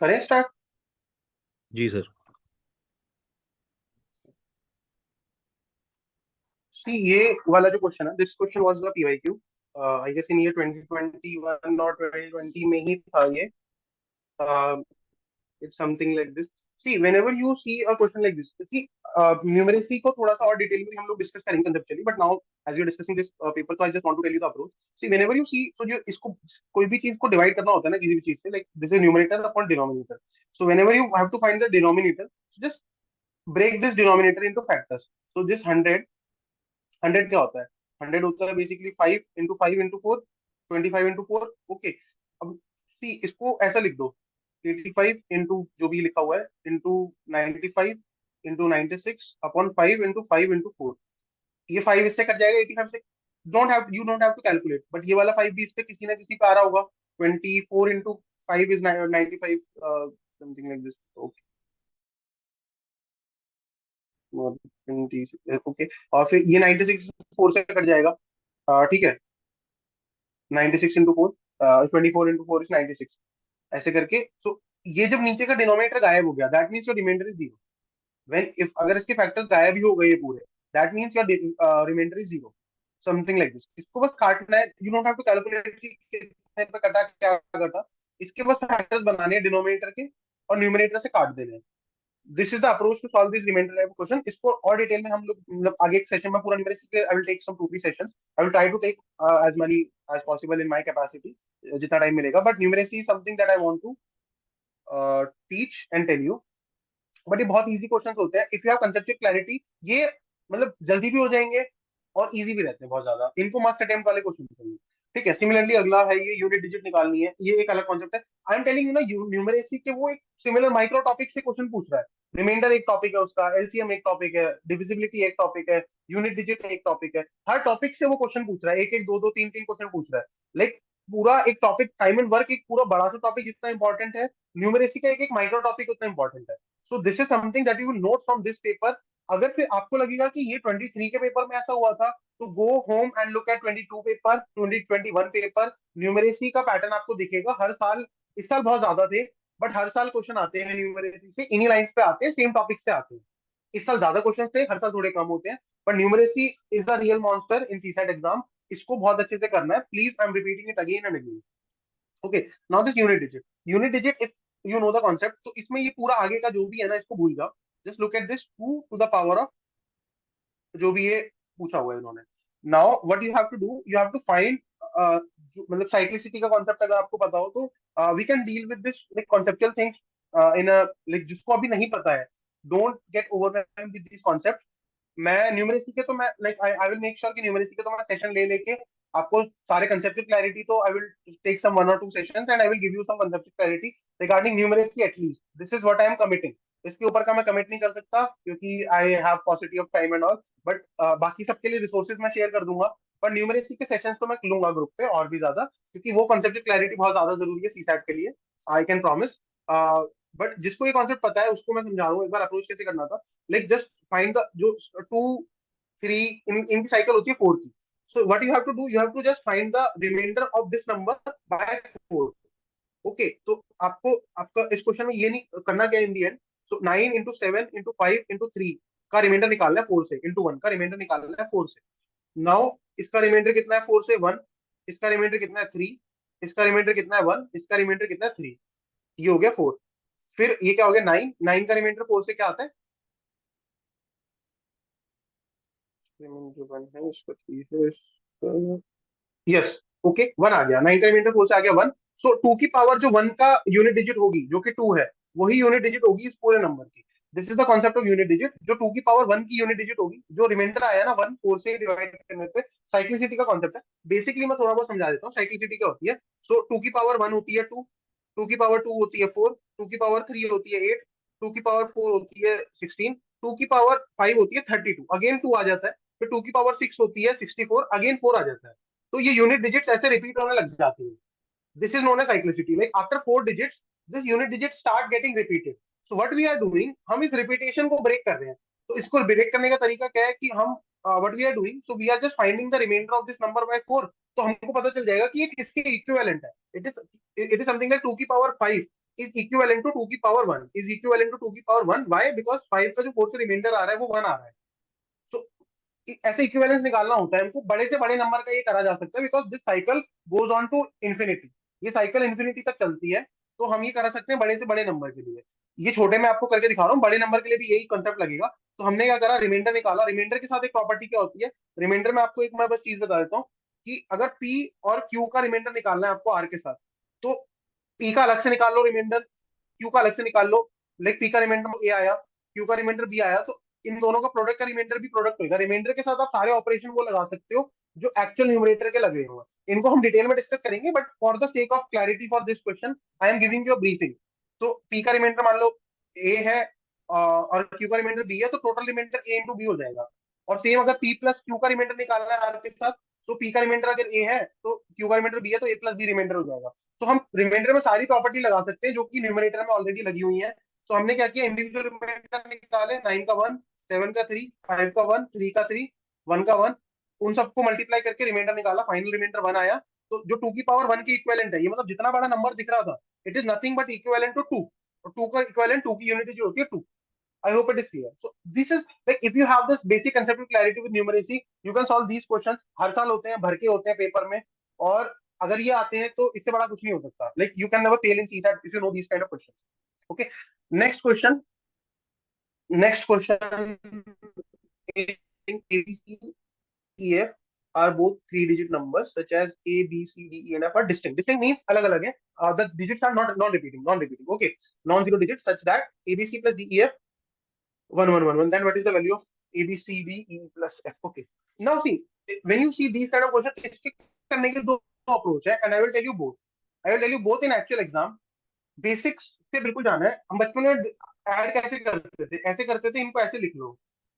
करें स्टार्ट। जी सर। सी ये वाला जो क्वेश्चन है, this question was the PYQ. I guess in year 2021 और 2020 में ही था ये। It's something like this. See whenever you see a question like this, see numeracy को थोड़ा सा और डिटेल में हम लोग डिस्कस करेंगे conceptually, but now as you discussing this paper, तो I just want to tell you the approach. See whenever you see, so जो इसको कोई भी चीज को डिवाइड करना होता है ना किसी भी चीज से, like this is numerator upon denominator. So whenever you have to find the denominator, just break this denominator into factors. So this 100 क्या होता है? 100 होता है basically 5 into 5 into 4, 25 into 4। Okay, अब सी इसको ऐसा लिख दो, 85 इंटू जो भी लिखा हुआ है into 95 into 96 upon 5 into 5 into 4। ये 5 इससे कट जाएगा 85 से। Don't have to calculate, but ये वाला 5 भी इस पे किसी ना किसी पे आ रहा होगा। 24 into 5 is 95, something like this. Okay, और फिर ये 96 4 से कट जाएगा। ठीक है, 96 into 4, 24 into 4 is 96, ऐसे करके। तो ये जब नीचे का डिनोमिनेटर गायब हो गया, that means your reminder is zero. When if अगर इसके फैक्टर्स गायब ही हो गए पूरे, that means your reminder is zero, something like this. इसको बस काटना है, you don't have to calculate कि कितने पे कटा क्या कटा। इसके बस फैक्टर्स बनाने हैं डिनोमिनेटर के, और न्यूमिनेटर से काट देने हैं। This is the approach to solve this reminder type question. इसको और डिटेल में हम लोग मतलब आगे एक सेशन में पूरा न्यूमेरिकल के, I will take some 2-3 sessions. I will try to take as many as possible in my capacity, जितना टाइम मिलेगा। But numeracy is something that I want to teach and tell you. But ये बहुत easy questions होते हैं if you have conceptual clarity. ये मतलब जल्दी भी हो जाएंगे और इजी भी रहते हैं बहुत ज्यादा। इनको मस्ट अटेम्प्ट वाले क्वेश्चन चाहिए। ठीक है, सिमिलरली अगला है ये यूनिट डिजिट निकालनी है, ये एक अलग कॉन्सेप्ट है। आई एम टेलिंग यू ना, न्यूमरेसी के वो एक सिमिलर माइक्रो टॉपिक से क्वेश्चन पूछ रहा है। रिमाइंडर एक टॉपिक है उसका, एलसीएम एक टॉपिक है, डिविजिबिलिटी एक टॉपिक है, यूनिट डिजिट एक टॉपिक है। हर टॉपिक से वो क्वेश्चन पूछ रहा है, एक एक दो दो तीन तीन क्वेश्चन पूछ रहा है। लाइक पूरा एक टॉपिक, टाइम एंड वर्क एक पूरा बड़ा सा टॉपिक जितना इंपॉर्टेंट है, न्यूमरेसी का एक एक माइक्रो टॉपिक उतना इंपॉर्टेंट है। So this is something that you will note from this paper. अगर फिर आपको लगेगा कि ये 23 के पेपर में ऐसा हुआ था, तो go home and look at 22 paper, 2021 paper. Numeracy का पैटर्न आपको दिखेगा हर साल। इस साल बहुत ज्यादा थे, बट हर साल क्वेश्चन आते हैं न्यूमरेसी से, इन्हीं लाइंस पे आते हैं, सेम टॉपिक से आते हैं। इस साल ज्यादा क्वेश्चन थे, हर साल थोड़े कम होते हैं। पर numeracy is the real monster in CSAT exam. इसको बहुत अच्छे से करना है, please. I am repeating it again and again. Okay, now this unit digit. Unit digit, if you know the concept, तो इसमें ये पूरा आगे का जो भी है ना, इसको भूल जाओ। Just look at this 2 to the power of जो भी ये पूछा हुआ है इन्होंने। Now what you have to do, you have to find, मतलब साइक्लिसिटी का कॉन्सेप्ट अगर आपको पता हो तो we can deal with this like conceptual things in a, like जिसको अभी नहीं पता है, don't get overwhelmed with this concept. मैं न्यूमरेसी के तो मैं like I will make sure कि न्यूमरेसी के तो मैं सेशन ले लेके आपको सारे कंसेप्चुअल क्लैरिटी, तो I will take some 1 or 2 sessions and I will give you some conceptual clarity regarding numeracy at least. This is what I am committing. इसके ऊपर का मैं कमिट नहीं कर सकता क्योंकि I have possibility of time and all. But बाकी सबके लिए रिसोर्सेज मैं शेयर कर दूंगा। पर न्यूमरेसी के सेशंस तो मैं लूंगा ग्रुप पे और भी ज्यादा, क्योंकि वो कंसेप्चुअल क्लैरिटी बहुत ज्यादा जरूरी है सीसैट के लिए। I can promise. बट जिसको ये कॉन्सेप्ट पता है उसको मैं समझा रहा हूँ एक बार अप्रोच कैसे करना था। लाइक जस्ट फाइंड द जो 2 3 इनकी साइकिल होती है 4 की। So what you have to do, you have to just find the reminder of this number by 4। Okay, तो आपको आपका इस क्वेश्चन में ये नहीं करना क्या इन दी and. So 9 into 7 into 5 into 3 का रिमाइंडर निकालना है 4 से, इंटू 1 का रिमाइंडर निकालना है 4 से। नाउ इसका रिमाइंडर कितना है 4 से? 1। इसका रिमाइंडर कितना है? 3। इसका रिमाइंडर कितना है? 1। इसका रिमाइंडर कितना है? 3। ये हो गया 4। फिर ये क्या हो गया? 9। 9 का रिमाइंडर 4 से क्या आता है? रिमाइंडर 1 है, इसका 3 है, इसका यस। ओके, 1 आ गया। 9 का रिमाइंडर 4 से आ गया 1। सो 2 की पावर जो 1 का यूनिट डिजिट होगी, जो कि 2 है, वही यूनिट डिजिट होगी इस पूरे नंबर की। This is the concept of unit digit. जो 2 की पावर 1 की यूनिट डिजिट होगी, जो रिमाइंडर आया ना 1 4 से डिवाइड करने पे, साइक्लिसिटी का कॉन्सेप्ट है। बेसिकली मैं थोड़ा बहुत समझा देता हूँ साइक्लिसिटी क्या होती है। सो 2 की पावर 1 होती है 2, 2 की पावर 2 होती है 4, 2 की पावर 3 होती है 8, 2 की पावर 4 होती है 16, 2 की पावर 5 होती है 32, अगेन 2 आ जाता है। फिर 2 की पावर 6 होती है 64, अगेन 4 आ जाता है। तो ये यूनिट डिजिट्स ऐसे रिपीट होने लग जाती है। This is known as cyclicity. Like after 4 digits this unit digit start getting repeated. So what we are doing, हम इस रिपीटेशन को ब्रेक कर रहे हैं। तो इसको ब्रेक करने का तरीका क्या है कि हम what we are doing, so we are just finding the reminder of this number by 4। तो हमको पता चल जाएगा कि ये किसके इक्विवेलेंट है। इट इज समथिंग लाइक 2 की पावर 5 इज इक्विवेलेंट टू 2 की पावर 1, इज इक्विवेलेंट टू 2 की पावर 1। व्हाई? बिकॉज 5 का जो 4 से रिमाइंडर आ रहा है वो 1 आ रहा है। सो ऐसे इक्विवेलेंस निकालना होता है हमको, बड़े से बड़े नंबर का ये करा जा सकता है, because this cycle goes on to infinity. ये साइकिल इंफिनिटी तक चलती है, तो हम ये करा सकते हैं बड़े से बड़े नंबर के लिए। ये छोटे में आपको करके दिखा रहा हूँ, बड़े नंबर के लिए भी यही कंसेप्ट लगेगा। तो हमने क्या करा, रिमाइंडर निकाला। रिमाइंडर के साथ एक प्रॉपर्टी क्या होती है, रिमाइंडर में आपको एक मैं बस चीज बता देता हूँ कि अगर पी और क्यू का रिमाइंडर निकालना है आपको आर के साथ, तो पी का अलग से निकाल लो रिमाइंडर, क्यू का अलग से निकाल लो। लाइक पी का रिमाइंडर ए आया, क्यू का रिमाइंडर बी आया, तो इन दोनों का प्रोडक्ट का रिमाइंडर भी प्रोडक्ट होगा। रिमाइंडर के साथ आप सारे ऑपरेशन वो लगा सकते हो जो एक्चुअल न्यूमरेटर के लगे हुए हैं। इनको हम डिटेल में डिस्कस करेंगे, but for the sake of clarity for this question I am giving you a briefing. तो पी का रिमाइंडर मान लो ए है, और क्यू का रिमाइंडर बी है, तो टोटल रिमाइंडर ए इंटू बी हो जाएगा। और सेम अगर पी प्लस क्यू का रिमाइंडर निकालना है आर के साथ, तो पी का रिमाइंडर अगर ए है तो क्यू का रिमाइंडर बी है, तो ए प्लस बी रिमाइंडर हो जाएगा। तो हम रिमाइंडर में सारी प्रॉपर्टी लगा सकते हैं जो कि न्यूमरेटर में ऑलरेडी लगी हुई है। तो हमने क्या किया, इंडिविजुअल रिमाइंडर निकाले, 9 का 1, 7 का 3, 5 का 1, 3 का 3, 1 का 1, उन सबको मल्टीप्लाई करके रिमाइंडर निकाला, फाइनल रिमाइंडर 1 आया। तो जो 2 की पावर 1 की इक्विवेलेंट है, ये मतलब जितना बड़ा नंबर दिख रहा था, it is nothing but equivalent to 2। और 2 का इक्विवेलेंट, 2 की यूनिट जो होती है 2। I hope it is clear. So this is like if you have this basic conceptual clarity with numeracy, you can solve these questions. हर साल होते हैं, भर के होते हैं पेपर में, और अगर ये आते हैं तो इससे बड़ा कुछ नहीं हो सकता। Like you can never fail in CSAT if you know these kind of questions. Okay. Next question. Next question. In ABC, EF are both three-digit numbers such as A, B, C, D, E, and F are distinct. Distinct means अलग-अलग है. The digits are not non-repeating. Non-repeating. Okay. Non-zero digits such that A, B, C plus D, E, F 1 1 1 1. Then what is the value of A B C D E plus F? Okay. Now see, when you see these kind of questions, इसके करने के दो approach है, and I will tell you both. I will tell you both in actual exam. Basics से बिल्कुल जाना है। हम बचपन में ऐड कैसे करते थे, ऐसे करते थे, इनको ऐसे लिख लो,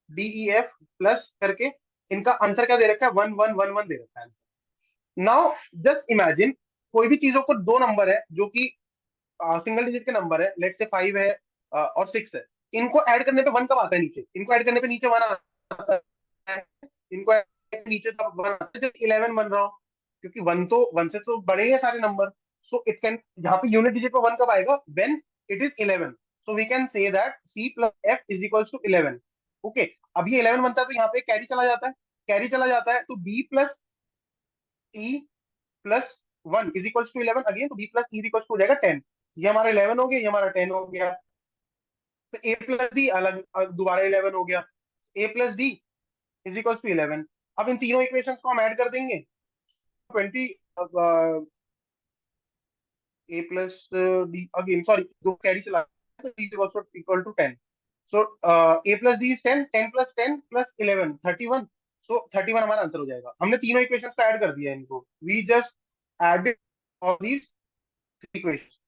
DEF प्लस करके, इनका आंसर क्या दे रखा है, 1 1 1 1 दे रखा है। नाउ जस्ट इमेजिन, कोई भी चीजों को दो नंबर है जो कि सिंगल डिजिट के नंबर है, लेट से 5 है और 6 है। इनको ऐड करने पे 1 कब आता है नीचे, इनको ऐड करने पे नीचे 1 आता है। इनको ऐड करने पे नीचे तब 1 आता है जब 11 बन रहा हो, क्योंकि 1 से तो बड़े ही है सारे नंबर। सो इट कैन, यहाँ पे यूनिट डिजिट पे 1 कब आएगा, when it is 11। So we can say that C plus F is equals to 11। Okay, अब ये 11 बनता है तो यहाँ पे कैरी चला जाता है, कैरी चला जाता है, तो B plus E plus 1 is equals to 11 again, तो B plus E is equals to हो जाएगा 10। ये हमारा 11 हो गया, ये हमारा 10 हो गया। तो ए प्लस डी अलग दोबारा 11 हो गया, A plus D is equal to 11। अब इन तीनों इक्वेशंस को हम ऐड कर देंगे, 20 a plus d again, sorry दो कैरी चला, तो d is also equal to 10। So a plus D is 10, 10 plus 10 plus 11 31। So 31 हमारा आंसर हो जाएगा। हमने तीनों इक्वेशंस को ऐड कर दिया इनको, we just added all these equations.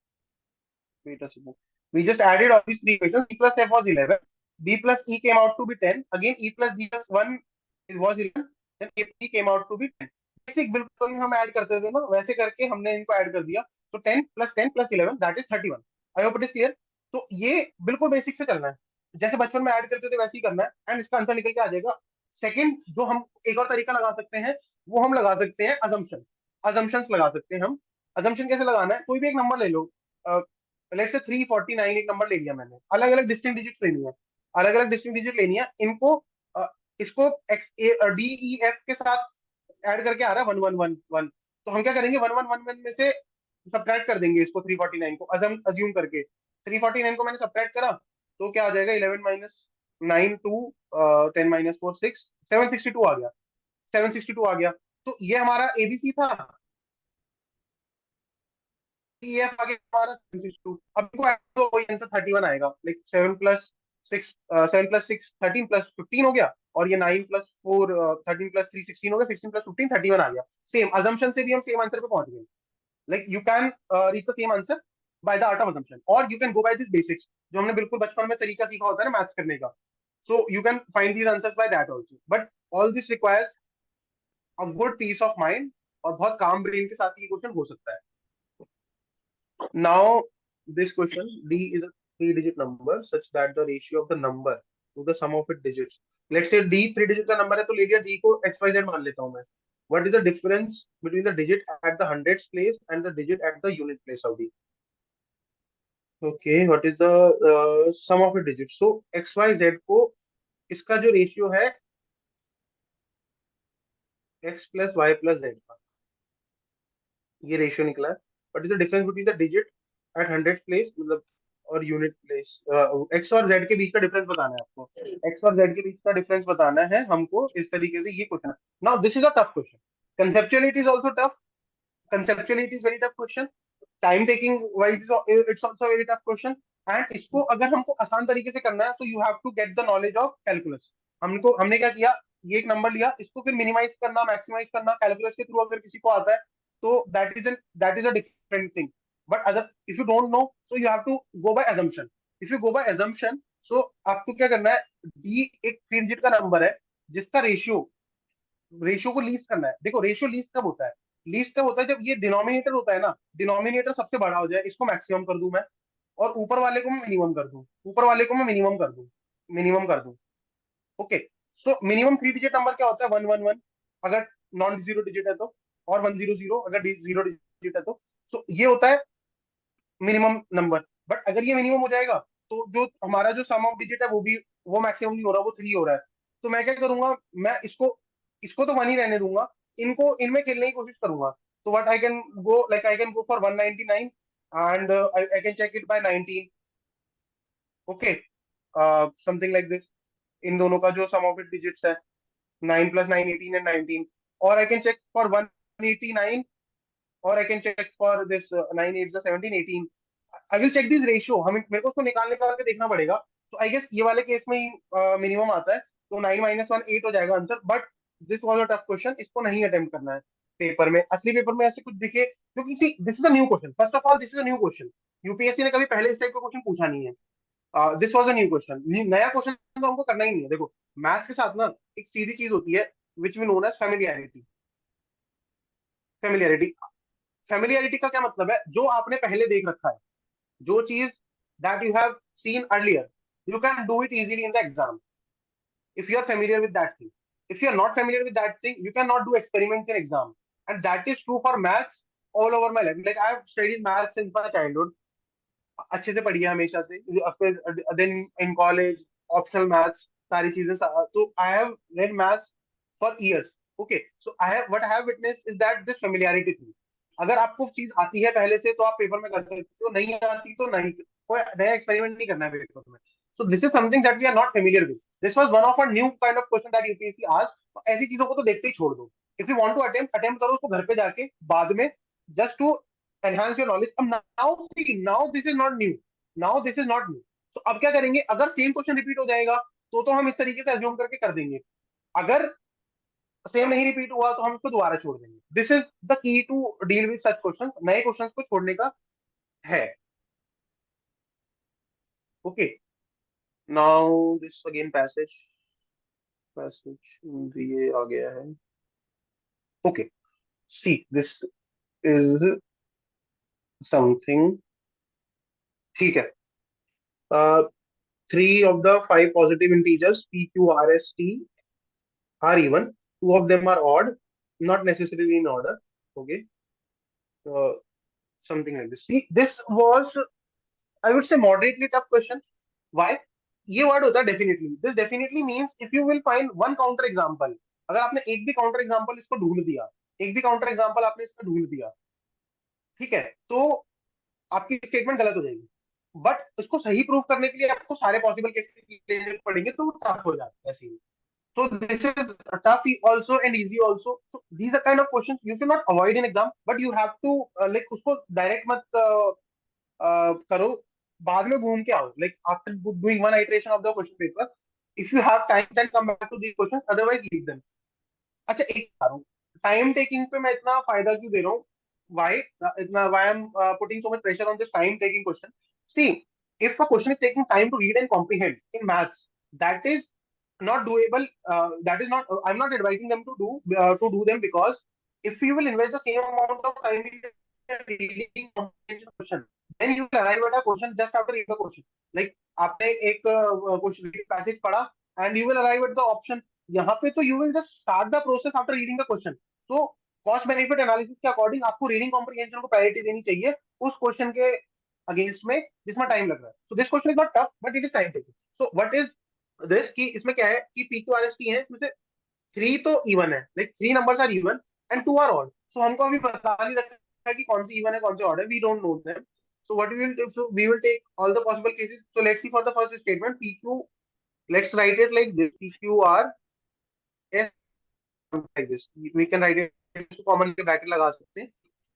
Wait a second. We just added all these three equations. B plus F was 11. B plus E came out to be 10. Again, E plus D plus 1 was 11. Then A plus E came out to be 10. Basic बिल्कुल हम add करते थे ना, वैसे करके हमने इनको add कर दिया। तो 10 plus 10 plus 11 that is 31। I hope it is clear. तो ये बिल्कुल बेसिक से चलना है, जैसे बचपन में ऐड करते थे वैसे ही करना है, एंड इसका आंसर निकल के आ जाएगा। सेकंड जो हम एक और तरीका लगा सकते हैं, वो हम लगा सकते हैं अजम्पशन। अजम्पशंस लगा सकते हैं हम। अजम्पशन कैसे लगाना है, कोई भी एक नंबर ले लो, लेट्स से 349 एक नंबर ले लिया मैंने, अलग अलग डिस्टिंक्ट डिजिट लेनी है, अलग अलग डिस्टिंक्ट डिजिट लेनी है इनको, इसको एक्स डी ई एफ के साथ ऐड करके आ रहा है 1111। तो हम क्या करेंगे, 1111 में से सब्ट्रैक्ट कर देंगे इसको, 349 को अज्यूम करके। 349 को मैंने सब्ट्रैक्ट करा, तो क्या आ जाएगा, 11 माइनस 9 2, 10 माइनस 4 6, 762 आ गया, 762 आ गया। तो ये हमारा एबीसी था। EF आगे हमारा 762। अब इनको ऐड तो वही आंसर 31 आएगा, लाइक 7 प्लस 6, 7 प्लस 6 13 प्लस 15 हो गया, और ये 9 प्लस 4 13 प्लस 3 16 हो गया, 16 प्लस 15 31 आ गया। सेम अजम्पशन से भी हम सेम आंसर पे पहुंच गए। Like you can reach the same answer by the art of assumption, और you can go by this basics जो हमने बिल्कुल बचपन में तरीका सीखा होता है ना मैथ्स करने का। So you can find these answers by that also, but all this requires a good piece of mind, और बहुत काम ब्रेन के साथ ये क्वेश्चन हो सकता है। Now, this question, D is a three-digit number such that the ratio of the number to the sum of its digits. Let's say D three-digit का number है, तो ले लिया D को XYZ मान लेता हूँ मैं. What is the difference between the digit at the hundreds place and the digit at the unit place of D? Okay, what is the sum of the digit? So x y z को, इसका जो ratio है x plus y plus z का, ये ratio निकला है। What is the difference between the digit at 100 place, मतलब और यूनिट प्लेस। एक्स और जेड के बीच का डिफरेंस बताना है आपको। एक्स और जेड के बीच का डिफरेंस बताना है हमको इस तरीके से, ये question. Now this is a tough question, conceptually it is also tough, conceptually it is very tough question, time taking wise it's also very tough question. And इसको अगर हमको आसान तरीके से करना है तो you have to get the knowledge of calculus. हमने क्या किया, ये एक नंबर लिया, इसको फिर मिनिमाइज करना, मैक्सिमाइज करना कैलकुलस के थ्रू, अगर किसी को आता है तो that is a different thing. But अगर if you don't know, so you have to go by assumption. If you go by assumption, so आपको क्या करना है, डी एक 3 डिजिट का नंबर है जिसका रेशियो, रेशियो को लीस्ट करना है। देखो रेशियो लीस्ट कब होता है, लीस्ट कब होता है, जब ये डिनोमिनेटर होता है ना, डिनोमिनेटर सबसे बड़ा हो जाए, इसको मैक्सिमम कर दूं मैं, और ऊपर वाले को मैं मिनिमम कर दूं, ऊपर वाले को मैं मिनिमम कर दूं, मिनिमम कर दूं। Okay, so minimum 3 digit number क्या होता है, 111 अगर नॉन जीरो डिजिट है तो, और 100 अगर जीरो डिजिट है तो। सो ये होता है मिनिमम नंबर। बट अगर ये मिनिमम हो जाएगा तो जो हमारा जो सम ऑफ डिजिट है वो भी, वो मैक्सिमम नहीं हो रहा, वो 3 हो रहा है। तो मैं क्या करूंगा, मैं इसको इसको तो 1 ही रहने दूंगा, इनको इनमें खेलने की कोशिश करूंगा। तो what I can go, like I can go for 199 and I can check it by 19। Okay, something like this. इन दोनों का जो सम ऑफ इट डिजिट्स है, 9 प्लस 9 18 एंड 19। और आई कैन चेक फॉर 189, और I can check for this 9 8 17 18। I will check this ratio, हमें मेरे को उसको निकाल निकाल के देखना पड़ेगा। तो आई गेस ये वाले केस में ही मिनिमम आता है, तो 9 माइनस 1 8 हो जाएगा answer. But this was a tough question, इसको नहीं अटेम्प्ट करना है पेपर में, असली पेपर में ऐसे कुछ दिखे, क्योंकि this is a new question, first of all this is a new question. UPSC ने कभी पहले इस टाइप का क्वेश्चन पूछा नहीं है। This was a new question, नया क्वेश्चन तो हमको करना ही नहीं है। देखो मैथ्स के साथ ना एक सीधी चीज होती है which we known as familiarity. Familiarity, familiarity का क्या मतलब है, जो आपने पहले देख रखा है, जो चीज that you have seen earlier, you can do it easily in the exam if you are familiar with that thing. If you are not familiar with that thing, you cannot do experiments in exam. And that is true for maths all over my life. Like I have studied maths since my childhood. अच्छे से पढ़ी है हमेशा से। Then in college optional maths, सारी चीजें तो I have read maths for years. Okay, so I have what I have witnessed is that this familiarity थी। अगर आपको चीज आती है पहले से तो आप पेपर में कर सकते हो, नहीं आती तो नहीं, कोई नया एक्सपेरिमेंट नहीं करना है पेपर में। So this is something that we are not familiar with. This was one of a new kind of question that UPSC asked. तो ऐसी चीजों को तो देखते ही छोड़ दो। If you want to attempt, attempt करो उसको घर पे जाके बाद में, just to enhance your knowledge. अब now this is not new, now this is not new. तो अब क्या करेंगे, अगर सेम क्वेश्चन रिपीट हो जाएगा तो हम इस तरीके से अज्यूम करके कर देंगे। अगर सेम नहीं रिपीट हुआ तो हम इसको दोबारा छोड़ देंगे। This is the key to deal with such question, नए क्वेश्चन को छोड़ने का है। Okay, now this again passage, passage ये आ गया है। Okay, see this is something, ठीक है। Three of the five positive integers p, q, r, s, t are even. Two of them are odd, not necessarily in order. Okay, uh, something like this. See, this was, I would say, moderately tough question. Why? ये word होता है definitely. This definitely means if you will find one counter example, अगर आपने एक भी counter example इसको ढूंढ दिया, एक भी काउंटर एग्जांपल आपने इसको ढूंढ दिया, ठीक है, तो आपकी स्टेटमेंट गलत हो जाएगी। बट इसको सही प्रूव करने के लिए आपको सारे पॉसिबल केसेस लेने पड़ेंगे, तो टफ हो जाता है ऐसे ही। So this is tough also and easy also. So these are kind of questions you cannot avoid in exam, but you have to like उसको direct मत करो, बाद में घूम के आओ। Like after doing one iteration of the question paper, if you have time then come back to these questions, otherwise leave them. अच्छा एक बता रहा हूँ, टाइम टेकिंग पे मैं इतना फायदा क्यों दे रहा हूँ? Why इतना why I'm putting so much pressure on this time taking question? See, if a question is taking time to read and comprehend in maths, that is not doable. That is not. I'm not advising them to do them, because if you will invest the same amount of time in reading comprehension question, then you will arrive at a question just after reading the question. Like आपने एक question passage पढ़ा and you will arrive at the option. यहाँ पे तो you will just start the process after reading the question. So cost benefit analysis के according आपको reading comprehension को priority देनी चाहिए उस क्वेश्चन के अगेंस्ट में जिसमें टाइम लग रहा है. So this question is not tough but it is time taking. So what is this कि इसमें क्या है कि P Q R S T है, इसमें से 3 तो इवन है, like 3 numbers are even and 2 are odd. So हमको अभी पता नहीं रखा है कि कौन सी इवन है कौन से ऑड है, we don't know them. So what we will do, so we will take all the possible cases. So let's see for the first statement, PQ, let's write it like this, PQR is like this. We can write it common के bracket लगा सकते हैं.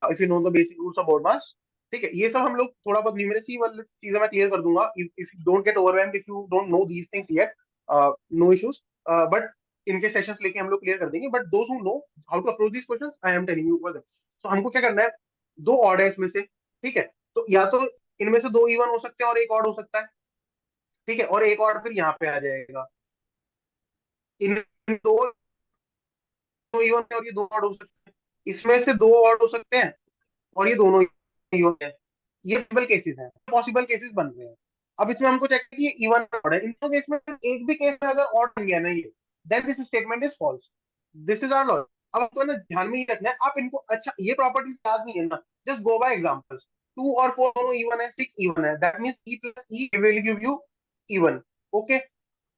If you know the basic rules of board mass. ठीक है, ये सब हम लोग थोड़ा बहुत न्यूमेरेसी वाली चीजें मैं क्लियर कर दूंगा. If you don't get overwhelmed, if you don't know these things yet, no issues. But इनके सेशंस लेके हम लोग क्लियर कर देंगे. But those who know how to approach these questions, I am telling you over them. So हमको क्या करना है, दो ऑड है इसमें से. ठीक है, तो या तो इनमें से दो इवन हो सकते हैं और एक ऑड हो सकता है. ठीक है, और एक ऑड फिर यहाँ पे आ जाएगा. इन दो इवन है और ये दो ऑड हो सकते हैं. इसमें से दो ऑड हो सकते हैं और ये दोनों इवन है. ये पॉसिबल केसेस हैं, पॉसिबल केसेस बन रहे हैं. अब इसमें हमको चेक कि ये इवन ऑड है. इन दो केस में एक भी केस में अगर ऑड बन गया ना ये, then this statement is false. This is our logic. अब आपको ना ध्यान में ही रखना है. आप इनको अच्छा ये प्रॉपर्टीज याद नहीं है ना, जस्ट गो बाय एग्जांपल्स. 2 और 4 दोनों इवन है, 6 इवन है, that means e plus e will give you even. Okay,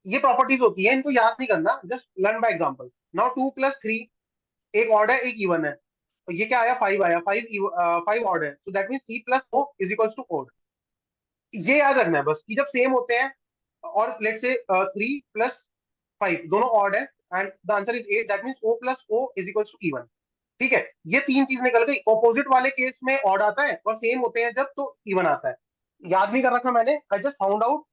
ये प्रॉपर्टीज होती है, इनको याद नहीं करना, just learn by example. Now 2 plus 3, एक ऑड है एक इवन है, तो ये क्या आया 5 आया. 5 ऑड है, so that means e plus o is equals to odd. ये याद रखना है बस कि जब सेम होते हैं और लेट्स से 3 प्लस 5 दोनों ऑड है and the answer is 8, that means o plus o is equals to even. ठीक है, ये तीन चीज निकल गई. ऑपोजिट वाले केस में ऑड आता है और सेम होते हैं जब तो इवन आता है. याद नहीं कर रखा मैंने, I just found out,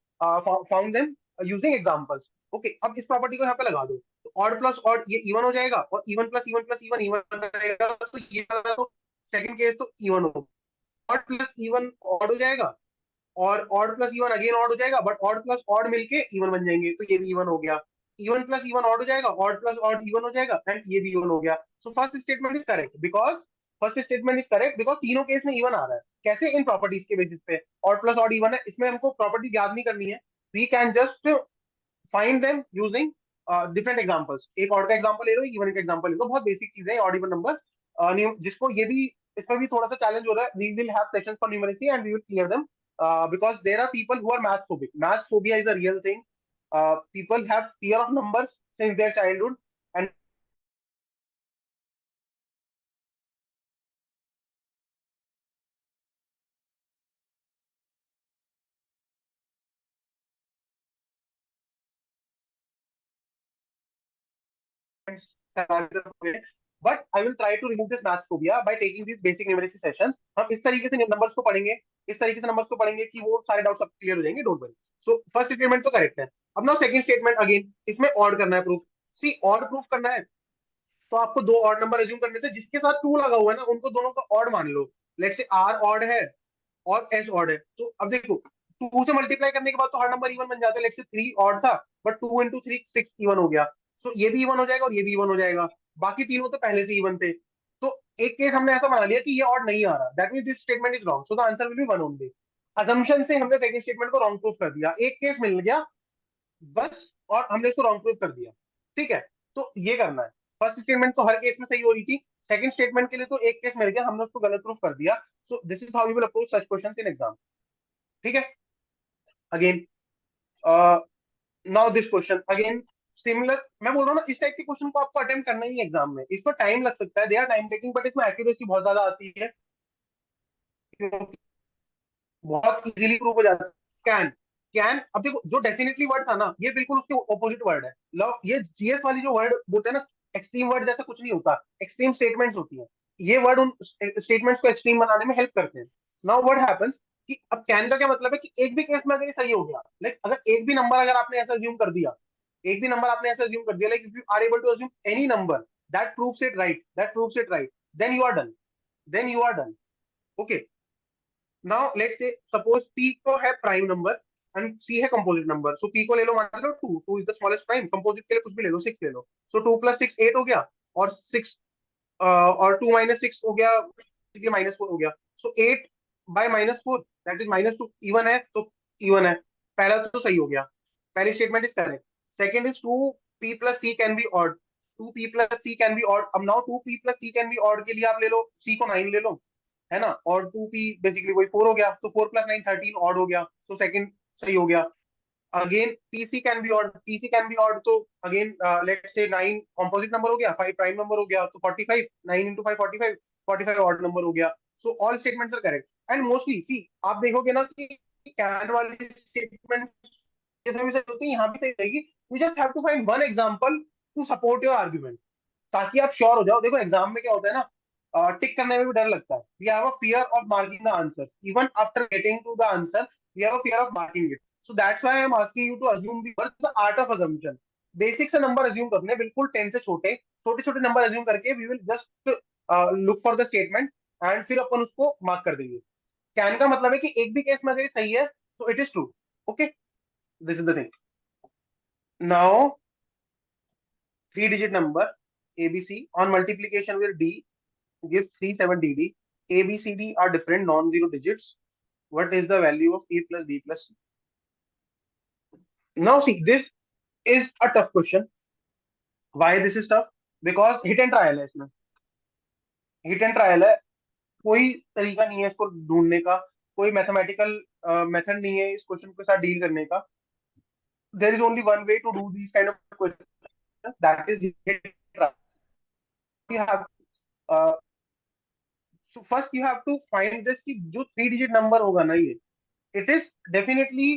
found them using examples. Okay, अब इस प्रॉपर्टी को यहाँ पे लगा दो. तो ऑड प्लस ऑड ये इवन हो जाएगा और इवन प्लस इवन इवन रहेगा. तो ये तो सेकंड केस तो इवन हो. ऑड प्लस इवन ऑड हो जाएगा और odd plus even again odd हो जाएगा, बट ऑड प्लस ऑड मिलके इवन बन जाएंगे, तो ये भी इवन हो गया. इवन प्लस इवन ऑड हो जाएगा, ऑड प्लस ऑड इवन हो जाएगा एंड ये भी इवन हो गया. So first statement is correct because तीनों केस में इवन आ रहा है. कैसे? इन प्रॉपर्टीज के बेसिस पे. ऑड प्लस ऑड इवन है, इसमें हमको प्रॉपर्टी याद नहीं करनी है. We can just find them using different examples. एक ऑड का एग्जांपल ले लो, इवन का एग्जांपल ले लो. बहुत बेसिक चीज है ऑड इवन नंबर, जिसको ये भी इसमें भी थोड़ा सा चैलेंज हो रहा है. We will have sessions for numeracy and we will clear them because there are people who are math phobic. Math phobia is a real thing. People have fear of numbers since their childhood, and but I will try to remove this math phobia by taking these basic numeracy sessions. हम इस तरीके से numbers को पढ़ेंगे, इस तरीके से numbers को पढ़ेंगे कि वो सारे डाउट्स क्लियर हो जाएंगे. Don't worry. So first statement तो करेक्ट है. अब ना सेकंड स्टेटमेंट अगेन, इसमें ऑड करना है प्रूफ. सी ऑड प्रूफ करना है तो आपको दो ऑड नंबर एज्यूम करने से जिसके साथ 2 लगा हुआ है ना उनको दोनों का ऑड मान लो. लेट्स से आर ऑड है और एस ऑड है. तो अब देखो 2 से मल्टीप्लाई करने के बाद तो हर नंबर इवन बन जाता है. लेट्स से 3 ऑड था बट 2 इंटू 3 6 इवन हो गया. सो ये भी इवन हो जाएगा और ये भी इवन हो जाएगा. बाकी तीनों तो पहले से इवन थे. तो एक केस हमने ऐसा बना लिया कि ये ऑड नहीं आ रहा, that means this statement is wrong, so the answer will be one only. Assumption से हमने सेकंड स्टेटमेंट को रॉन्ग प्रूफ कर दिया. एक केस मिल गया बस और हमने इसको रॉन्ग प्रूफ कर दिया. ठीक है, तो ये करना है. फर्स्ट स्टेटमेंट तो हर केस में सही हो रही थी. सेकंड स्टेटमेंट के लिए तो एक केस मिल गया, हमने उसको गलत प्रूफ कर दिया. सो this is how you will approach such questions in exam. ठीक है, again now this question again similar. मैं बोल रहा हूँ ना, इस टाइप के क्वेश्चन को आपको अटेम्प्ट करना ही है एग्जाम में. इसको टाइम लग सकता है, they are time taking, but इसमें एक्यूरेसी बहुत ज्यादा आती है, बहुत इजीली प्रूव हो जाता है. कैन कैन अब देखो, जो डेफिनेटली वर्ड था ना, ये बिल्कुल उसके ऑपोजिट वर्ड है. लव ये जीएस वाली जो वर्ड बोलते हैं ना, एक्सट्रीम वर्ड जैसा कुछ नहीं होता, एक्सट्रीम स्टेटमेंट्स होती हैं. ये वर्ड उन स्टेटमेंट्स को एक्सट्रीम बनाने में हेल्प करते हैं. नाउ व्हाट हैपेंस कि अब कैन का क्या मतलब है कि एक भी केस में अगर ये सही हो गया, लाइक अगर एक भी नंबर अगर आपने ऐसा अज्यूम कर दिया, एक भी नंबर आपने ऐसा अज्यूम कर दिया, like if you are able to assume any number that proves it right, then you are done. Then you are done. Okay, now let's say suppose p को है प्राइम नंबर एंड c है composite number. So p को ले लो, मान लो 2 is the smallest prime. Composite के लिए कुछ भी ले लो, 6 ले लो. सो 2 प्लस 6 8 हो गया और 6 और 2 माइनस 6 हो गया, माइनस 4 हो गया. सो 8 bye minus 4 that is minus 2. Even है तो इवन है. पहला तो सही हो गया, पहली statement is correct. Second is 2p plus c can be odd. 2p plus c can be odd. अब now 2p plus c can be odd के लिए आप ले लो c को 9 ले लो, है ना, और 2p बेसिकली वही 4 हो गया, तो 4 + 9 13 ऑड हो गया, तो सेकंड सही हो गया। Again pc can be odd, pc can be odd, तो again let's say 9 composite number हो गया, 5 प्राइम नंबर हो गया, तो 45, 9 into 5 45, 45 ऑड नंबर हो गया। So all statements are correct. And mostly see आप देखोगे ना कि कैन वाली स्टेटमेंट जितना भी सही होती है यहाँ भी सही रहेगी। You just have to find one example to support your argument, ताकि आप श्योर हो जाओ। देखो एग्जाम में क्या होता है ना, टिक करने में भी डर लगता है। We have a fear of marking the answer, even after getting to the answer we have a fear of marking it. So that's why I am asking you to assume the art of assumption. Basic से number assume करने, बिल्कुल 10 से छोटे छोटे छोटे number assume करके we will just look for the statement and फिर अपन उसको मार्क कर देंगे। कैन का मतलब है कि एक भी केस में अगर ये सही है तो it is true. Okay, this is the thing. Now 3-digit number ABC on multiplication with D gives 37DD. A, B, C, D are different non-zero digits. What is the value of A plus B plus C? Now see, this is a tough question. Why this is tough? Because hit and trial है इसमें, hit and trial है। कोई तरीका नहीं है इसको ढूंढने का, कोई मैथमेटिकल मेथड नहीं है इस क्वेश्चन के साथ डील करने का। There is only one way to do these kind of questions, that is hit and trial. You have uh, so first you have to find this कि जो 3-digit नंबर होगा ना ये, it is definitely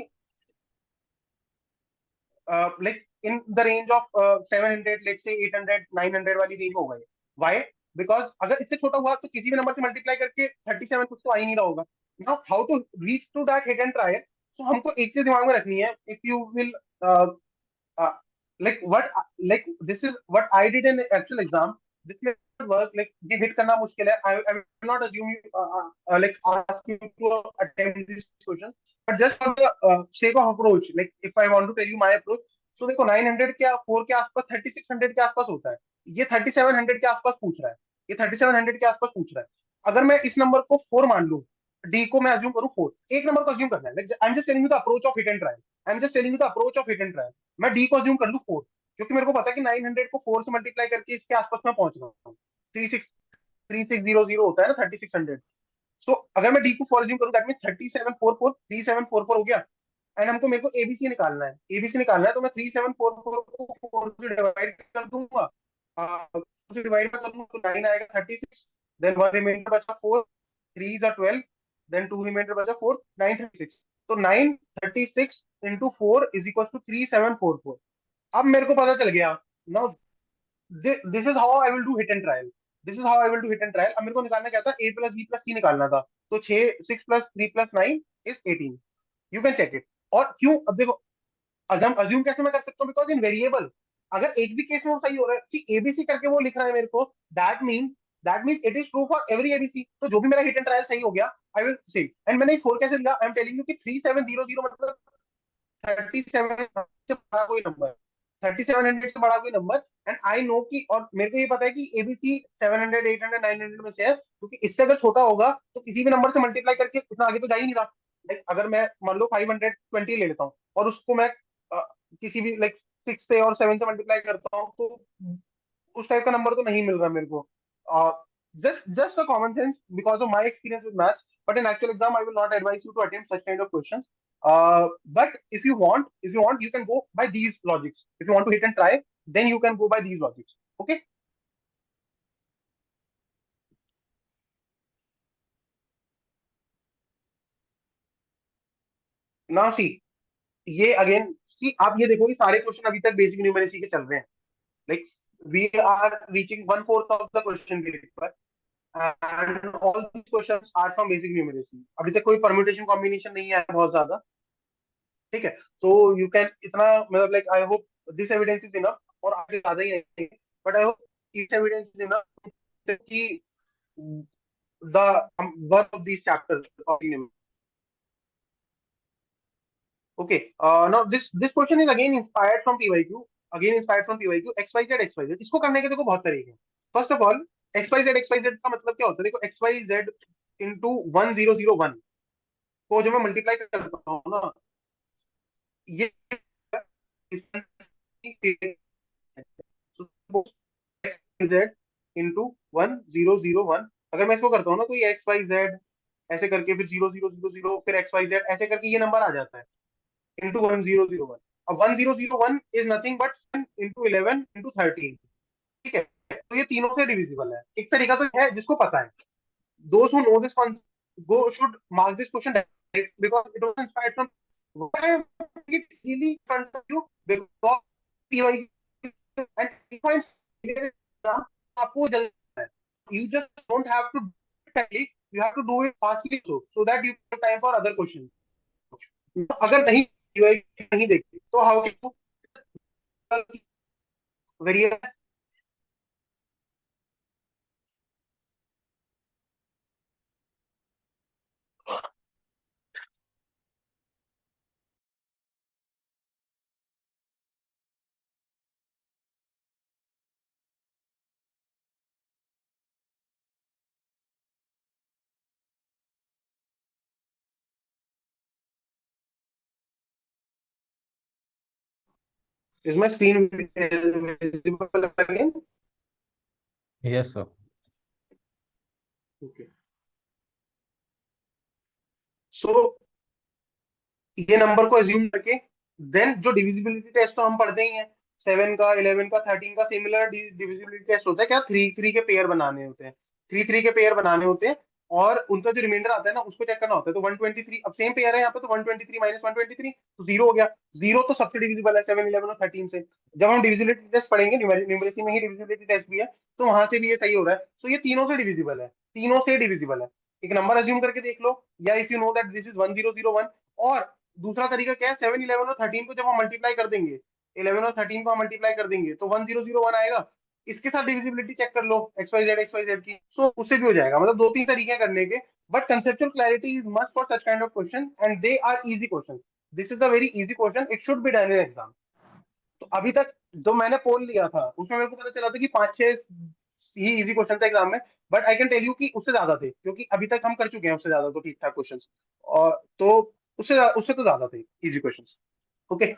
like in the range of 700, let's say 800 900 वाली range होगा ये। why? Because अगर इससे छोटा हुआ तो किसी भी नंबर से मल्टीप्लाई करके 37 कुछ तो आ ही नहीं रहा होगा। now how to reach to that hit and try है, so हमको एक चीज दिमाग में रखनी है। if you will uh, uh, like what like this is what I did in actual exam. This may not work, like ये hit करना मुश्किल है। I will not assume you like ask you to attempt this question, but just for the sake of approach, like if I want to tell you my approach, so देखो 900 के 4 के आसपास 3600 के आसपास होता है, ये 3700 के आसपास पूछ रहा है, ये 3700 के आसपास पूछ रहा है। अगर मैं इस नंबर को 4 मान लूं, डी को मैं अज्यूम करूं 4, एक नंबर को अज्यूम करना है। आई am just telling you the approach of hit and trial, I am just telling you the approach of hit and trial. मैं डी को अज्यूम कर लूं 4, क्योंकि मेरे को पता है कि 900 को 4 से मल्टीप्लाई करके इसके आसपास मैं पहुंच रहा हूँ। 3600 होता है ना 3600। सो अगर मैं डी को 4 अज्यूम करूं, दैट मीन 3744 हो गया। एंड हमको मेरे को एबीसी निकालना है, एबीसी निकालना है, तो मैं 3744 को 4 से डिवाइड कर दूंगा, 4 से डिवाइड कर दूंगा तो 9 आएगा 36, देन 1 रिमाइंडर बचा 4, 3 इज 12, देन 2 रिमाइंडर बचा 4, 936। तो 936 into 4 is equal to 3744। अब मेरे को पता चल गया। Now this is how I will do hit and trial, this is how I will do hit and trial. अब मेरे को निकालना क्या था, A plus B plus C निकालना था। तो 6 plus 3 plus 9 is 18। You can check it. और क्यों, अब देखो अज्यूम कैसे मैं कर सकता हूँ, बिकॉज इन वेरिएबल अगर एक भी केस में वो सही हो रहा है, सी एबीसी करके वो लिख रहा है मेरे को, that mean it is true for every ABC. तो जो भी मेरा हिट एंड ट्रायल सही हो गया, आई विल से। एंड मैंने 4 कैसे लिया, आई एम टेलिंग यू कि 3700 मतलब 37 से बड़ा कोई नंबर, 3700 से बड़ा कोई नंबर। एंड आई नो कि, और मेरे को ये पता है कि एबीसी 700 800 900 में से है, क्योंकि इससे अगर छोटा होगा तो किसी भी नंबर से मल्टीप्लाई करके इतना आगे तो जा ही नहीं रहा। लाइक अगर मैं मान लो 520 ले लेता हूँ और उसको मैं किसी भी लाइक 6 से और 7 से मल्टीप्लाई करता हूँ, तो उस टाइप का नंबर तो नहीं मिल रहा मेरे को। Just a common sense because of my experience with maths, but in actual exam I will not advise you to attempt such kind of questions. But if you want, you can go by these logics. If you want to hit and try, then you can go by these logics. Okay. Now see, ये again सी आप ये देखो, ये सारे question अभी तक basic numeracy के चल रहे हैं। Like we are reaching 1/4 of the question paper and all these questions are from basic numeracy. अभी तक कोई परम्यूटेशन कॉम्बिनेशन नहीं है बहुत ज्यादा। ठीक है, तो यू कैन इतना, मतलब like I hope this evidence is enough, और आगे ज्यादा ही है, but I hope this evidence is enough कि the work of these chapters of English. Okay. Now this question is again inspired from PYQ. Again inspired from PYQ. XYZ XYZ. इसको करने के देखो बहुत तरीके हैं। First of all, XYZ का मतलब क्या होता है? देखो XYZ into 1001 को जब मैं मल्टीप्लाई करता हूँ ना, ये XYZ into 1001, अगर मैं इसको करता हूँ ना तो ये एक्स वाई जेड ऐसे करके फिर 0 0 0 0 फिर एक्स वाई जेड ऐसे करके ये नंबर आ जाता है इंटू 1001। अब 1001 is nothing but 7 into 11 into 13। ठीक है, तो ये तीनों से डिविजिबल है। एक तरीका तो है जिसको पता है, those who know this concept go should mark this question direct because it was inspired from why I make it easily in front of you because PYQ and sequence आपको जल्दी है, you just don't have to do it quickly, you have to do it fastly so that you have time for other questions. अगर नहीं PYQ नहीं देखते तो how can you very is my screen visible again? Yes, sir. Okay. So ये number को assume करके then जो divisibility test तो हम पढ़ते ही हैं, 7 का 11 का 13 का सिमिलर डिविजिबिलिटी टेस्ट होता है क्या, 3 3 के पेयर बनाने होते हैं, 3 3 के पेयर बनाने होते हैं और उनका जो रिमाइंडर आता है ना उसको चेक करना होता है। तो 123 अब सेम पेयर है यहाँ पे, तो 123 माइनस 123 तो जीरो हो गया। जीरो तो सबसे डिविजिबल है 7 11 और 13 से। जब हम डिविजिबिलिटी टेस्ट पढ़ेंगे, न्यूमरेसी में ही डिविजिबिलिटी टेस्ट भी है, तो वहां से भी ये सही हो रहा है। तो ये तीनों से डिविजिबल है, तीनों से डिविजिबल है। एक नंबर अज्यूम करके देख लो, या if you know that this is 1001। और दूसरा तरीका क्या है, 7 11 और 13 को जब हम मल्टीप्लाई कर देंगे, 11 और 13 को हम मल्टीप्लाई कर देंगे तो 1001 आएगा। इसके साथ डिविजिबिलिटी चेक कर लो एक्स वाई जेड की, सो उससे भी हो जाएगा। मतलब दो तीन तरीके हैं करने के, but conceptual clarity is must for such kind of question and they are easy question. This is a very easy question, it should be done in exam. तो अभी तक जो मैंने पोल लिया था उसमें मेरे को पता चला था कि 5 6 ही इजी क्वेश्चन थे एग्जाम में, but I can tell you कि उससे ज्यादा थे, क्योंकि अभी तक हम कर चुके हैं उससे ज्यादा तो ठीक ठाक क्वेश्चन। और तो उससे उससे तो ज्यादा थे easy question. Okay.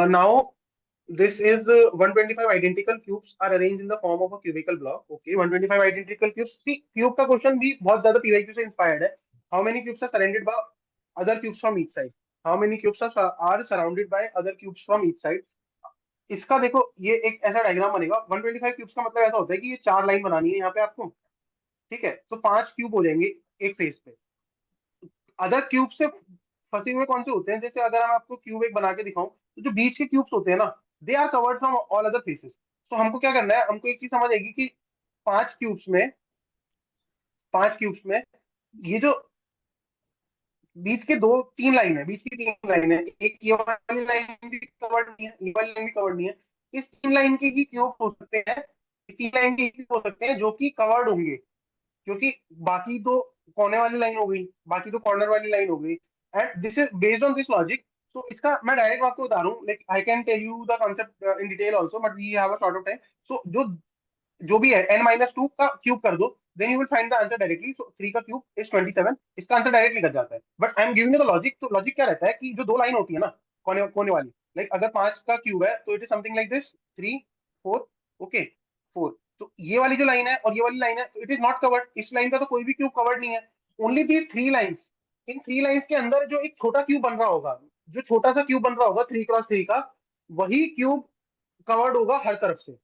Now this is 125 identical cubes are arranged in the form of a cubical block. Okay, 125 identical cubes. See, cube का क्वेश्चन भी बहुत ज्यादा PYQ से इंस्पायर्ड है। How many cubes are surrounded by other cubes from each side? How many cubes are surrounded by other cubes from each side? इसका देखो, ये एक ऐसा डायग्राम बनेगा। 125 क्यूब्स का मतलब ऐसा होता है कि ये 4 लाइन बनानी है यहाँ पे आपको। ठीक है, तो 5 क्यूब हो जाएंगे एक फेस पे। अदर क्यूब से फंसे हुए कौन से होते हैं, जैसे अगर हम आपको क्यूब एक बना के दिखाऊं तो जो बीच के क्यूब्स होते हैं ना, they are covered from all other faces. तो हमको क्या करना है, हमको एक चीज समझ आएगी कि 5 क्यूब्स में ये जो बीच के दो तीन लाइन है, बीच की 3 लाइन है, एक ये वाली लाइन भी कवर्ड नहीं है, ये वाली लाइन भी कवर्ड नहीं है। इस 3 लाइन के ही क्यूब हो सकते हैं, 3 लाइन के क्यूब हो सकते हैं जो कि कवर्ड होंगे, क्योंकि बाकी तो कोने वाली लाइन हो गई, बाकी तो कॉर्नर वाली लाइन हो गई। And this is based on this logic. So इसका मैं डायरेक्ट आपको बता रहा हूँ, like I can tell you the concept in detail also, but we have a short of time. So जो भी है n-2 का क्यूब कर दो, then you will find the answer directly. So 3 का क्यूब इज 27, इसका आंसर डायरेक्टली निकल जाता है। But I am giving the logic. तो लॉजिक क्या रहता है कि जो दो लाइन होती है ना, कोने कोने वाली, लाइक अगर 5 का क्यूब है तो it is something like this 3 4। Okay, 4। तो ये वाली जो लाइन है और ये वाली लाइन है, इट इज नॉट कवर्ड। इस लाइन का तो कोई भी क्यूब कवर्ड नहीं है, only these 3 lines. In 3 lines के अंदर जो एक छोटा क्यूब बन रहा होगा, जो छोटा सा क्यूब बन रहा होगा 3 क्रॉस 3 का, वही क्यूब कवर्ड होगा हर तरफ से।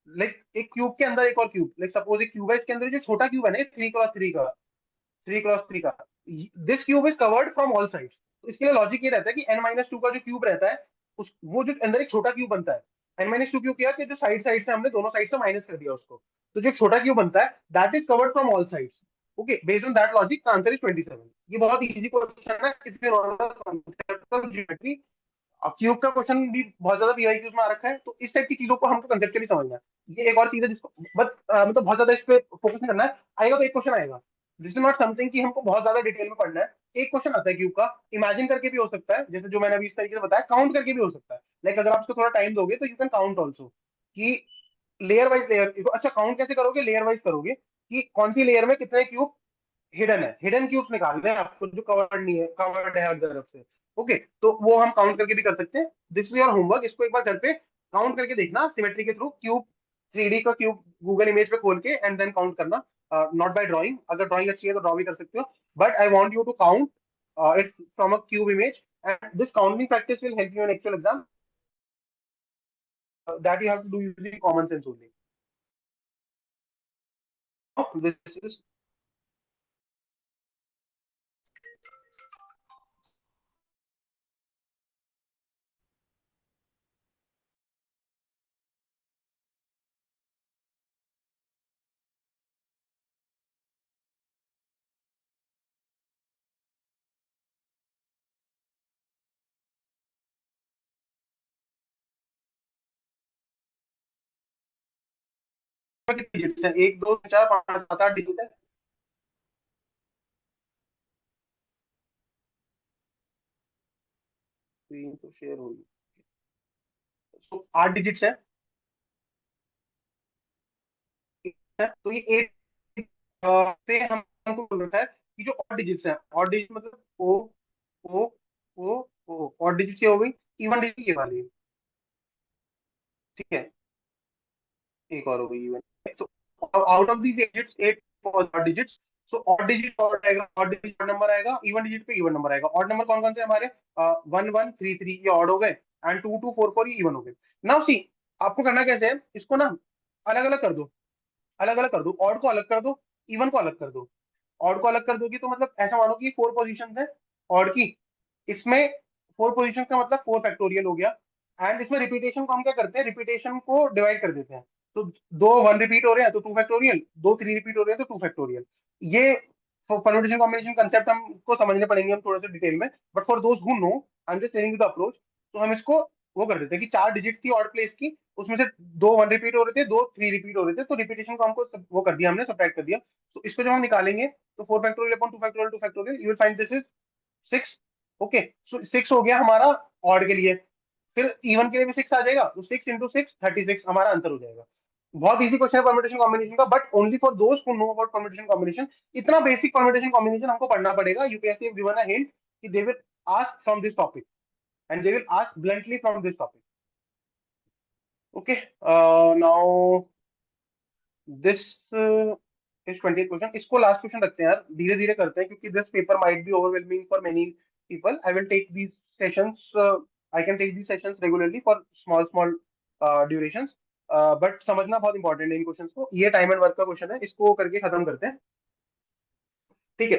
लाइक एक क्यूब के अंदर एक और क्यूब, लाइक सपोज एक क्यूब है, इसके अंदर जो छोटा क्यूब है ना 3 क्रॉस 3 का, 3 क्रॉस 3 का, this cube is covered from all sides. तो इसके लिए लॉजिक ये रहता है कि n-2 का जो क्यूब रहता है, उस वो जो अंदर एक छोटा क्यूब बनता है, n-2 क्यूब किया कि जो साइड साइड से हमने दोनों साइड से माइनस कर दिया उसको, तो जो छोटा क्यूब बनता है that is covered from all sides. Okay, based on that logic the answer is 27। ये बहुत इजी क्वेश्चन है, किसी नॉर्मल कॉन्सेप्ट ज्योमेट्री। क्यूब का क्वेश्चन भी बहुत ज्यादा पीवाईक्यूज में आ रखा है, तो इस टाइप की चीजों को हमको कंसेप्चुअली समझना है। ये एक और चीज है जिसको बट मतलब बहुत ज्यादा इस पे फोकस नहीं करना है। आएगा तो एक क्वेश्चन आएगा, दिस इज नॉट समथिंग कि हमको बहुत ज्यादा डिटेल में पढ़ना है। एक क्वेश्चन आता है क्यूब का, इमेजिन करके भी हो सकता है, जैसे जो मैंने अभी इस तरीके से बताया, काउंट करके भी हो सकता है। लाइक अगर आप इसको थोड़ा टाइम दोगे तो यू कैन काउंट ऑल्सो, कि लेयर वाइज लेयर। अच्छा, काउंट कैसे करोगे, लेयर वाइज करोगे कि कौन सी लेयर में कितने क्यूब हिडन है, हिडन क्यूब्स निकालने हैं आपको जो कवर्ड नहीं है, कवर्ड है हर तरफ से। ओके, तो वो हम काउंट करके भी कर सकते हैं। दिस इज योर होमवर्क, इसको एक बार घर पे काउंट करके देखना सिमेट्री के थ्रू। क्यूब 3D का क्यूब गूगल इमेज पे खोल के एंड देन काउंट करना। नॉट बाय ड्राइंग, अगर ड्राइंग अच्छी है तो ड्रॉ भी कर सकते हो, but I want you to count it from a cube image, and this counting practice will help you in actual exam, that you have to do using common sense only. This is digits है, 1 2 3 4 5 7 8 digit है। Screen तो share होगी, सो 8 digits है, तो ये 8 से हमको बोलता है कि जो ऑड डिजिट्स है, ऑड डिजिट मतलब ओ ओ ओ, ऑड डिजिट क्या हो गई, इवन डिजिट ये वाली है, ठीक है, एक और हो गई इवन। तो out of these digits 8 odd digits, so odd digit odd आएगा, ऑड डिजिट ऑड नंबर आएगा, इवन डिजिट पे इवन नंबर आएगा। ऑड नंबर कौन कौन से हमारे 1 1 3 3 ये ऑड हो गए, एंड 2 2 4 4 ये इवन हो गए। नाउ सी, आपको करना कैसे है, इसको ना अलग अलग कर दो, अलग अलग कर दो, ऑड को अलग कर दो, इवन को अलग कर दो। ऑड को अलग कर दोगी तो मतलब ऐसा मानो कि 4 पोजीशंस है ऑड की, इसमें 4 पोजीशन का मतलब 4 फैक्टोरियल हो गया, एंड इसमें रिपीटेशन को हम क्या करते हैं, रिपीटेशन को डिवाइड कर देते हैं, तो 2 1 रिपीट हो रहे हैं तो 2 फैक्टोरियल, 2 3 रिपीट हो रहे हैं तो 2 फैक्टोरियल। ये परम्यूटेशन कॉम्बिनेशन कंसेप्ट हमको समझने पड़ेंगे हम थोड़ा सा डिटेल में, बट फॉर दोस्त who no, I am just telling you the approach. तो हम इसको वो कर देते हैं कि 4 डिजिट थी ऑड प्लेस की, उसमें से 2 1 रिपीट हो रहे थे, 2 3 रिपीट हो रहे थे, तो रिपीटेशन को हमको वो कर दिया हमने, सब्ट्रैक्ट कर दिया। तो इसको जब हम निकालेंगे तो 4 factorial upon 2 factorial you will find this is 6। Okay, so 6 हो गया हमारा ऑड के लिए, फिर इवन के लिए भी 6 आ जाएगा, तो 6 इंटू 6 36 हमारा आंसर हो जाएगा। बहुत इजी क्वेश्चन है परम्यूटेशन कॉम्बिनेशन का, बट ओनली फॉर दोस्त who know about permutation combination. इतना बेसिक परम्यूटेशन कॉम्बिनेशन हमको पढ़ना पड़ेगा, UPSC have given a hint कि they will ask from this topic, and they will ask bluntly from this topic. Okay, now this is 20th question, इसको last question रखते हैं यार, धीरे धीरे करते हैं क्योंकि this paper might be overwhelming for many people. I will take these sessions, I can take these sessions regularly for small small durations, but समझना बहुत इंपॉर्टेंट है इन क्वेश्चंस को। ये टाइम एंड वर्क का क्वेश्चन है, इसको करके खत्म करते हैं, ठीक है।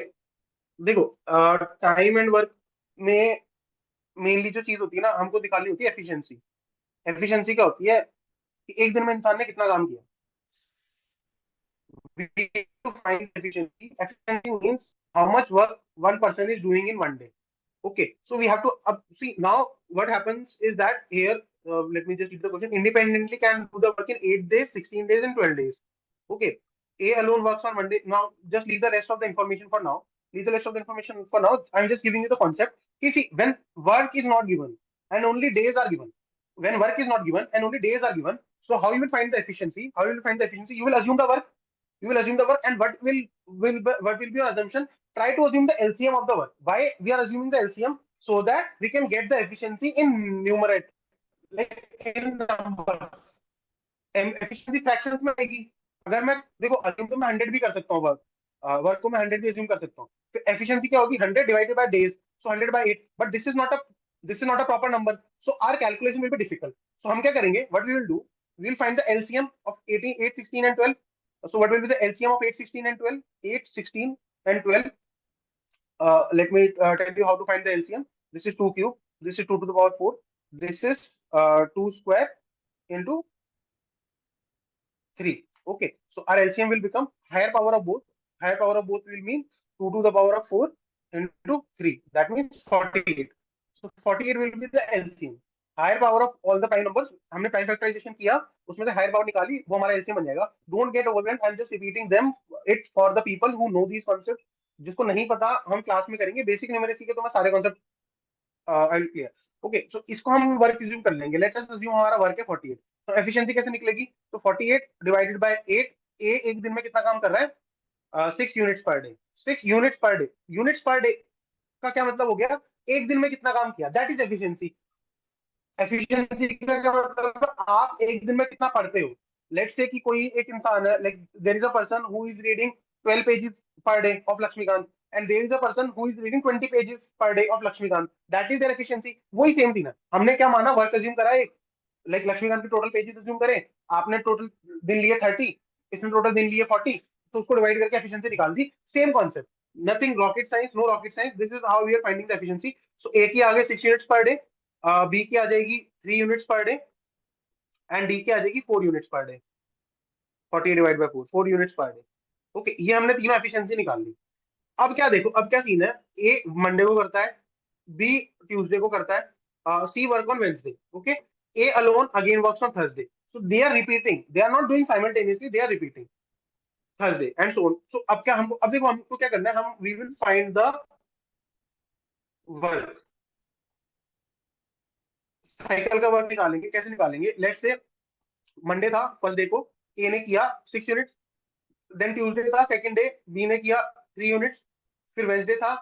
देखो, टाइम एंड वर्क में मेनली जो चीज होती है ना, हमको दिखानी होती है एफिशिएंसी। एफिशिएंसी क्या होती है कि एक दिन में इंसान ने कितना काम किया। We need to find efficiency. Efficiency means how much work one person is doing in one day. Okay, so we have to see now what happens is that here, let me just read the question. Independently can do the work in 8 days, 16 days, and 12 days. Okay, A alone works on one day. Now, just leave the rest of the information for now. Leave the rest of the information for now. I'm just giving you the concept. You see, when work is not given and only days are given, when work is not given and only days are given, so how you will find the efficiency? How you will find the efficiency? You will assume the work. You will assume the work, and what will be your assumption? Try to assume the LCM of the work. Why we are assuming the LCM? So that we can get the efficiency in numerator, like in numbers. Efficiency fractions में आएगी। अगर मैं देखो assume तो मैं 100 भी कर सकता हूँ, वर्क वर्क को मैं 100 भी अज्यूम कर सकता हूँ, तो एफिशिएंसी क्या होगी, 100 divided by days, so 100 by 8, but this is not a proper number, so our calculation will be difficult. So हम क्या करेंगे, what we will do, we will find the LCM of 18 8 16 and 12। so what will be the LCM of 8 16 and 12? 8 16 and 12, let me tell you how to find the LCM. This is 2 cube, this is 2 to the power 4, this is 2 square into 3. Okay, so our LCM will become higher power of both. Higher power of both will mean 2 to the power of 4 into 3. That means 48. So 48 will be the LCM. Higher power of all the prime numbers. हमने prime factorisation किया, उसमें से higher power निकाली, वो हमारा LCM बन जाएगा। Don't get overwhelmed, I am just repeating them it for the people who know these concept. जिसको नहीं पता हम क्लास में करेंगे, बेसिक न्यूमेरिकल के तो मैं सारे concept I will clear. Okay, so इसको हम वर्क रिज्यूम कर लेंगे। लेट अस अज्यूम हमारा वर्क है 48, तो एफिशिएंसी कैसे निकलेगी, तो 48 डिवाइडेड बाय 8, ए एक दिन में कितना काम कर रहा है, 6 units per day. 6 units per day, units per day का क्या मतलब हो गया, एक दिन में कितना काम किया, दैट इज एफिशिएंसी। एफिशिएंसी का क्या मतलब, आप एक दिन में कितना पढ़ते हो। लेट्स से कि कोई एक इंसान है, like there is a person who is reading 12 pages per day of Lakshmikant, and there is a person who is reading 20 pages per day of Lakshmikant. That is their efficiency. वही same थी ना, हमने क्या माना, work assume करा है, like Laxmikant के total pages assume करें, आपने टोटल दिन लिए 30, इसने टोटल दिन लिए 40, तो उसको डिवाइड करके एफिशिएंसी निकाल दी. Same concept, nothing rocket science, no rocket science. This is how we are finding the efficiency. So A की आ गई 6 यूनिट्स पर डे, बी की आ जाएगी 3 units per day, and D की आ जाएगी 4 units per day. 40 divide by 4, 4 units per day. Okay, ये हमने तीनों एफिशिएंसी निकाल ली. अब क्या देखो, अब क्या सीन है, ए मंडे को करता है, बी ट्यूसडे को करता है, C work on Wednesday. Okay, A alone again works on Thursday. So they are repeating, they are not doing simultaneously, they are repeating Thursday and so on. So अब क्या हमको, अब देखो हमको क्या करना है, हम we will find the work, cycle का वर्क निकालेंगे. कैसे निकालेंगे, लेट्स से मंडे था फर्स्ट डे को, ए ने किया 6 यूनिट्स, देन ट्यूसडे था सेकंड डे, बी ने किया 3 यूनिट्स, फिर वेडनेसडे था